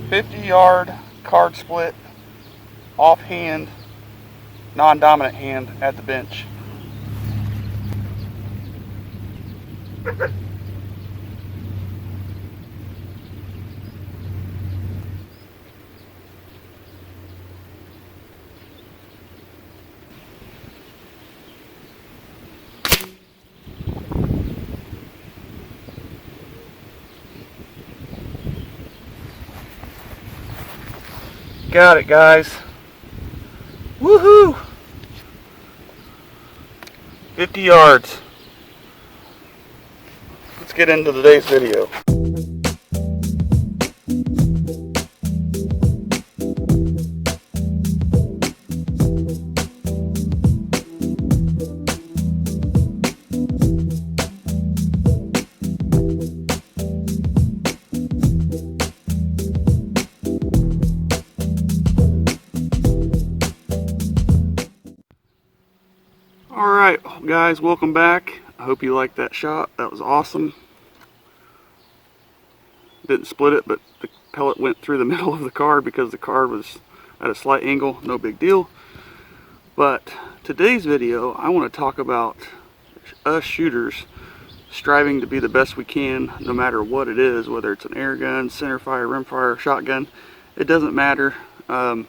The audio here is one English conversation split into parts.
50-yard card split, offhand, non-dominant hand at the bench. Got it, guys. Woohoo! 50 yards. Let's get into today's video. Alright guys, welcome back. I hope you liked that shot. That was awesome. Didn't split it, but the pellet went through the middle of the card because the card was at a slight angle. No big deal. But today's video, I want to talk about us shooters striving to be the best we can no matter what it is, whether it's an air gun, centerfire, rimfire, shotgun. It doesn't matter. The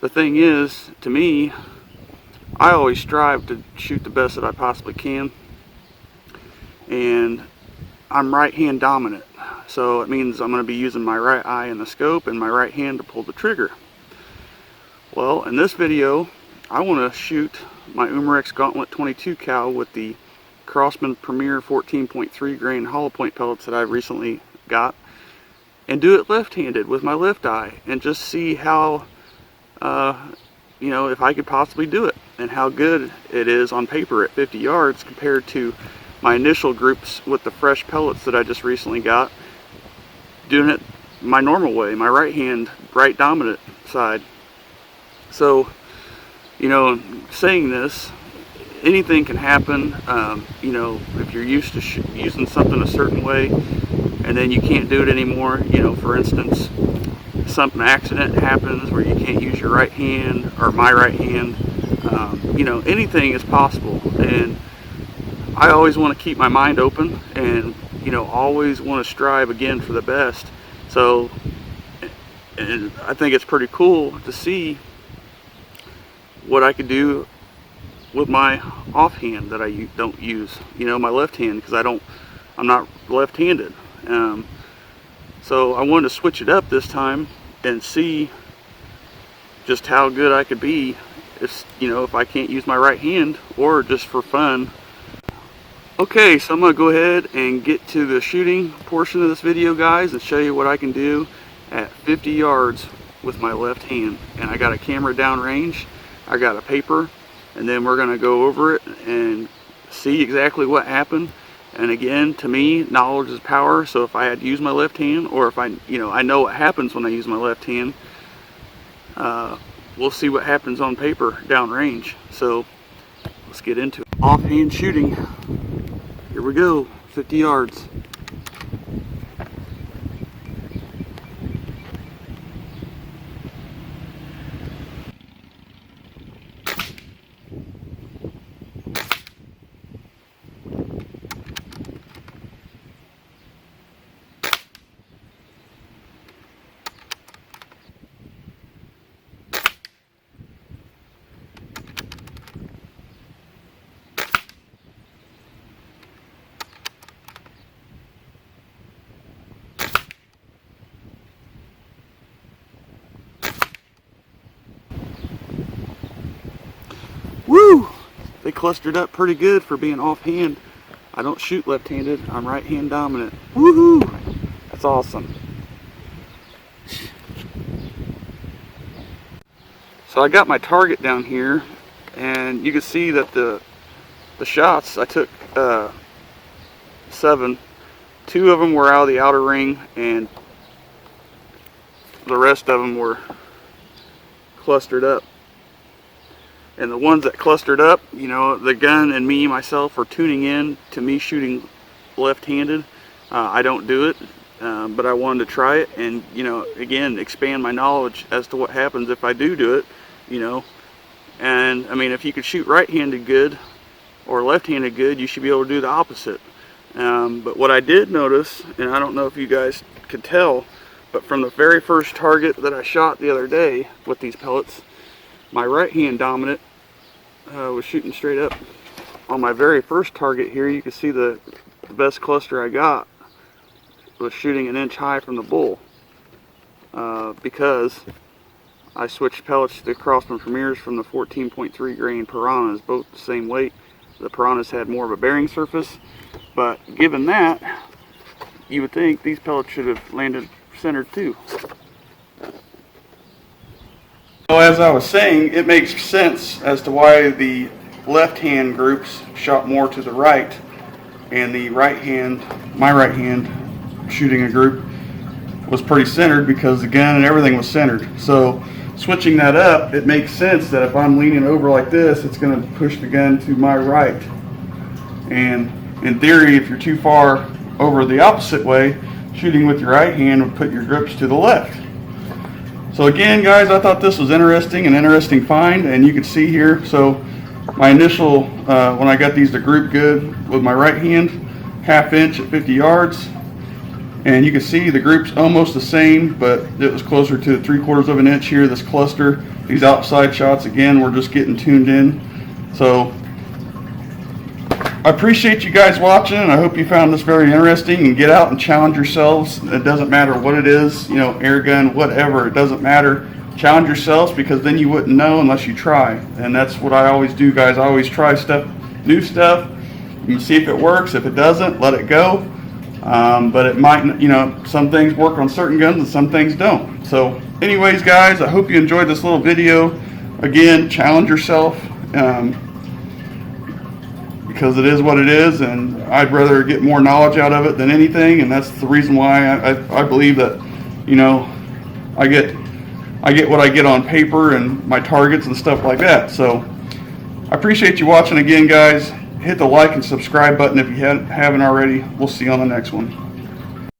thing is, to me, I always strive to shoot the best that I possibly can, and I'm right hand dominant, so it means I'm going to be using my right eye in the scope and my right hand to pull the trigger. Well, in this video I want to shoot my Umarex Gauntlet 22 cal with the Crosman Premier 14.3 grain hollow point pellets that I recently got, and do it left-handed with my left eye, and just see how you know, if I could possibly do it, and how good it is on paper at 50 yards compared to my initial groups with the fresh pellets that I just recently got, doing it my normal way, my right hand, right dominant side. So, you know, saying this, anything can happen. You know, if you're used to using something a certain way and then you can't do it anymore, you know, for instance, an accident happens where you can't use your right hand or my right hand, you know, anything is possible, and I always want to keep my mind open, and you know, always want to strive again for the best. So, and I think it's pretty cool to see what I could do with my offhand that I don't use, you know, my left hand, because I'm not left-handed. So I wanted to switch it up this time and see just how good I could be if, you know, if I can't use my right hand, or just for fun. Okay, so I'm going to go ahead and get to the shooting portion of this video, guys, and show you what I can do at 50 yards with my left hand. And I got a camera downrange, I got a paper, and then we're going to go over it and see exactly what happened. And again, to me, knowledge is power. So if I had to use my left hand, or if I know what happens when I use my left hand, we'll see what happens on paper downrange. So let's get into it. Offhand shooting. Here we go, 50 yards. Woo! They clustered up pretty good for being offhand. I don't shoot left-handed, I'm right-hand dominant. Woohoo! That's awesome. So I got my target down here, and you can see that the shots, I took 7. 2 of them were out of the outer ring, and the rest of them were clustered up. And the ones that clustered up, you know, the gun and myself are tuning in to me shooting left-handed. I don't do it. but I wanted to try it and, you know, again, expand my knowledge as to what happens if I do it, you know. And I mean, if you could shoot right-handed good or left-handed good, you should be able to do the opposite. But what I did notice, and I don't know if you guys could tell, but from the very first target that I shot the other day with these pellets, my right-hand dominant was shooting straight up. On my very first target here, you can see the best cluster I got was shooting an inch high from the bull, because I switched pellets to the Crossman Premiers from the 14.3 grain Piranhas, both the same weight. The Piranhas had more of a bearing surface, but given that, you would think these pellets should have landed centered too. So as I was saying, it makes sense as to why the left-hand groups shot more to the right, and the right-hand, my right-hand shooting a group was pretty centered because the gun and everything was centered. So switching that up, it makes sense that if I'm leaning over like this, it's going to push the gun to my right. And in theory, if you're too far over the opposite way, shooting with your right hand would put your grips to the left. So again, guys, I thought this was interesting, an interesting find, and you can see here, so my initial, when I got these to group good with my right hand, 1/2 inch at 50 yards, and you can see the group's almost the same, but it was closer to 3/4 of an inch here, this cluster. These outside shots, again, we're just getting tuned in. So I appreciate you guys watching, and I hope you found this very interesting, and get out and challenge yourselves. It doesn't matter what it is, you know, air gun, whatever, it doesn't matter. Challenge yourselves, because then you wouldn't know unless you try. And that's what I always do, guys. I always try stuff, new stuff, and see if it works. If it doesn't, let it go. But it might, you know, some things work on certain guns and some things don't. So anyways, guys, I hope you enjoyed this little video. Again, challenge yourself, because it is what it is, and I'd rather get more knowledge out of it than anything, and that's the reason why I believe that, you know, I get what I get on paper and my targets and stuff like that. So I appreciate you watching again, guys. Hit the like and subscribe button if you haven't already. We'll see you on the next one.